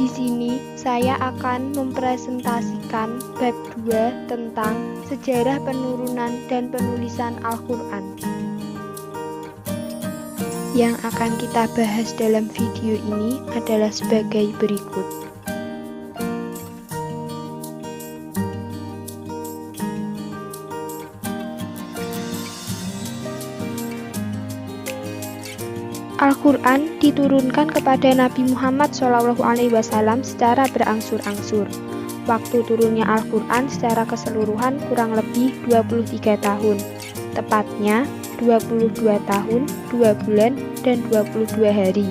Di sini saya akan mempresentasikan bab 2 tentang sejarah penurunan dan penulisan Al-Quran. Yang akan kita bahas dalam video ini adalah sebagai berikut. Al-Quran diturunkan kepada Nabi Muhammad SAW secara berangsur-angsur. Waktu turunnya Al-Quran secara keseluruhan kurang lebih 23 tahun, tepatnya 22 tahun, 2 bulan, dan 22 hari.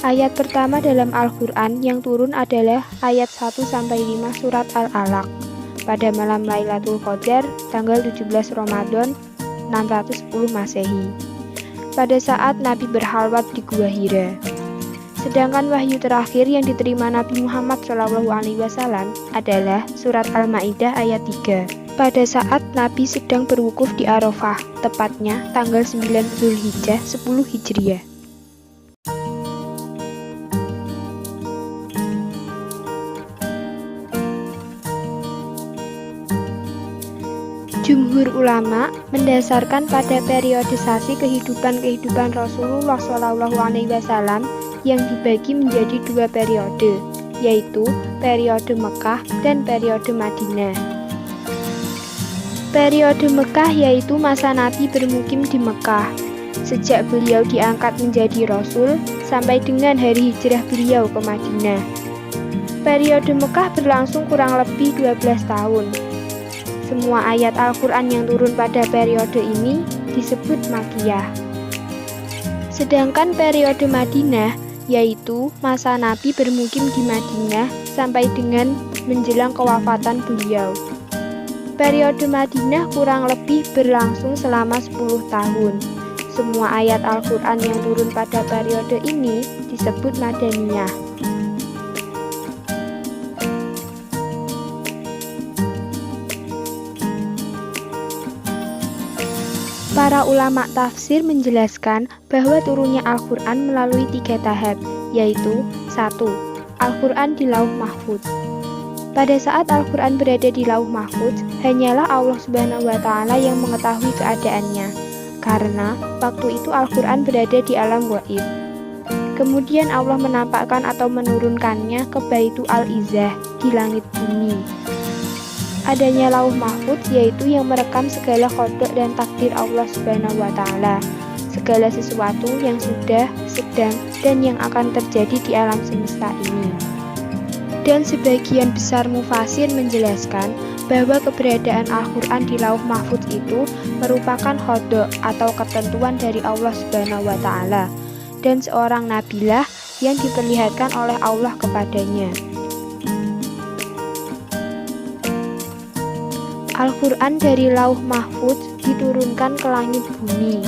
Ayat pertama dalam Al-Quran yang turun adalah ayat 1-5 surat Al-Alaq pada malam Lailatul Qadar tanggal 17 Ramadan 610 Masehi. Pada saat Nabi berhalwat di Gua Hira. Sedangkan wahyu terakhir yang diterima Nabi Muhammad SAW adalah surat Al-Maidah ayat 3. Pada saat Nabi sedang berwukuf di Arafah, tepatnya tanggal 9 Zulhijjah 10 Hijriah. Jumhur ulama mendasarkan pada periodisasi kehidupan Rasulullah SAW yang dibagi menjadi 2 periode, yaitu periode Mekah dan periode Madinah. Periode Mekah yaitu masa Nabi bermukim di Mekah, sejak beliau diangkat menjadi Rasul sampai dengan hari hijrah beliau ke Madinah. Periode Mekah berlangsung kurang lebih 12 tahun. Semua ayat Al-Quran yang turun pada periode ini disebut Makkiyah. Sedangkan periode Madinah, yaitu masa Nabi bermukim di Madinah sampai dengan menjelang kewafatan beliau. Periode Madinah kurang lebih berlangsung selama 10 tahun. Semua ayat Al-Quran yang turun pada periode ini disebut Madaniyah. Para ulama tafsir menjelaskan bahwa turunnya Al-Quran melalui 3 tahap, yaitu 1. Al-Quran di Lauh Mahfudz. Pada saat Al-Quran berada di Lauh Mahfudz, hanyalah Allah SWT yang mengetahui keadaannya, karena waktu itu Al-Quran berada di alam gaib. Kemudian Allah menampakkan atau menurunkannya ke Baitul Al-Izzah di langit bumi. Adanya Lauh Mahfudz yaitu yang merekam segala qada dan takdir Allah SWT, segala sesuatu yang sudah, sedang, dan yang akan terjadi di alam semesta ini. Dan sebagian besar mufasir menjelaskan bahwa keberadaan Al-Quran di Lauh Mahfudz itu merupakan qada atau ketentuan dari Allah SWT, dan seorang nabilah yang diperlihatkan oleh Allah kepadanya. Al-Quran dari Lauh Mahfudz diturunkan ke langit bumi.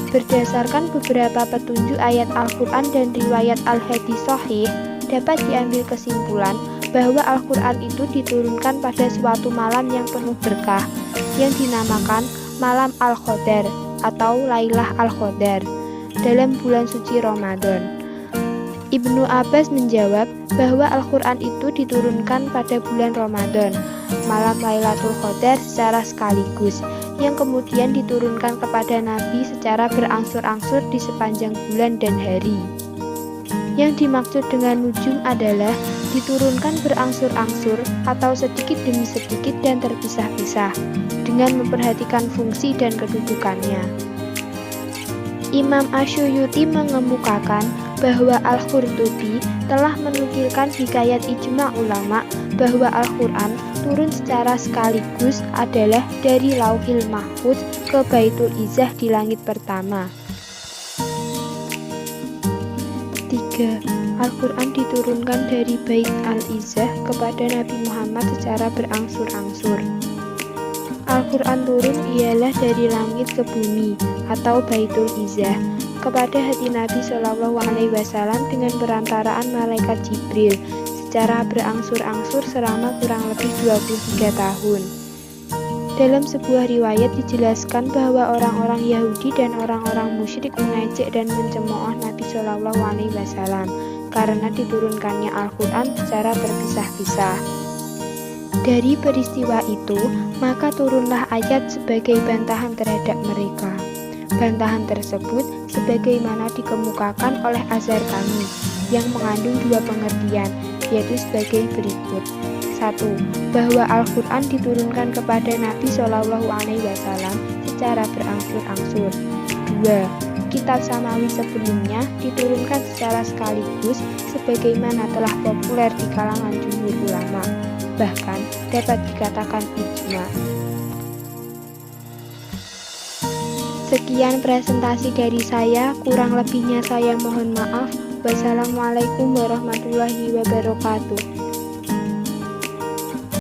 Berdasarkan beberapa petunjuk ayat Al-Quran dan riwayat Al-Hadits Shahih, dapat diambil kesimpulan bahwa Al-Quran itu diturunkan pada suatu malam yang penuh berkah, yang dinamakan Malam Al-Qadar atau Lailah Al-Qadar, dalam bulan suci Ramadan. Ibnu Abbas menjawab bahwa Al-Quran itu diturunkan pada bulan Ramadan, malam Lailatul Qadar secara sekaligus, yang kemudian diturunkan kepada Nabi secara berangsur-angsur di sepanjang bulan dan hari. Yang dimaksud dengan nujum adalah diturunkan berangsur-angsur atau sedikit demi sedikit dan terpisah-pisah, dengan memperhatikan fungsi dan kedudukannya. Imam Asyuyuti mengemukakan bahwa Al-Qurtubi telah menukilkan hikayat ijma ulama bahwa Al-Quran turun secara sekaligus adalah dari Lauhil Mahfudz ke Baitul Izzah di langit pertama. 3. Al-Quran diturunkan dari Bait Al-Izzah kepada Nabi Muhammad secara berangsur-angsur. Al-Quran turun ialah dari langit ke bumi atau Baitul Izzah kepada hati Nabi SAW dengan perantaraan malaikat Jibril secara berangsur-angsur selama kurang lebih 23 tahun. Dalam sebuah riwayat dijelaskan bahwa orang-orang Yahudi dan orang-orang musyrik mengejek dan mencemooh Nabi SAW karena diturunkannya Al-Quran secara terpisah-pisah. Dari peristiwa itu, maka turunlah ayat sebagai bantahan terhadap mereka. Bantahan tersebut sebagaimana dikemukakan oleh Azharqani yang mengandung dua pengertian, yaitu sebagai berikut. 1. Bahwa Al-Quran diturunkan kepada Nabi Shallallahu Alaihi Wasallam secara berangsur-angsur. 2. Kitab Samawi sebelumnya diturunkan secara sekaligus sebagaimana telah populer di kalangan jumhur ulama, bahkan dapat dikatakan ijma. Sekian presentasi dari saya, kurang lebihnya saya mohon maaf. Wassalamualaikum warahmatullahi wabarakatuh.